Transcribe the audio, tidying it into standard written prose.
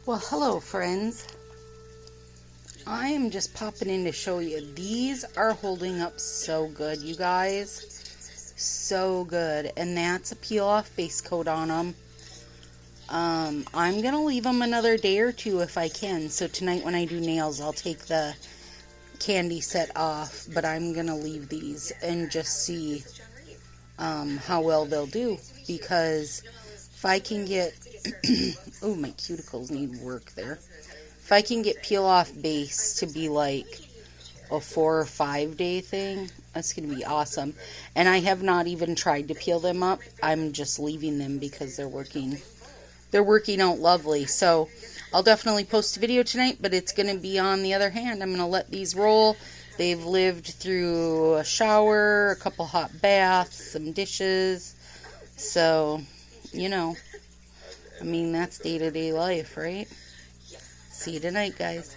Well, hello friends. I am just popping in to show you. These are holding up so good, you guys. So good. And that's a peel-off base coat on them. I'm going to leave them another day or two if I can. So tonight when I do nails, I'll take the candy set off. But I'm going to leave these and just see how well they'll do. Because if I can get... oh, my cuticles need work there. If I can get peel-off base to be like a 4 or 5 day thing, that's going to be awesome. And I have not even tried to peel them up. I'm just leaving them because they're working out lovely. So I'll definitely post a video tonight, but it's going to be on the other hand. I'm going to let these roll. They've lived through a shower, a couple hot baths, some dishes. So, you know, I mean, that's day-to-day life, right? See you tonight, guys.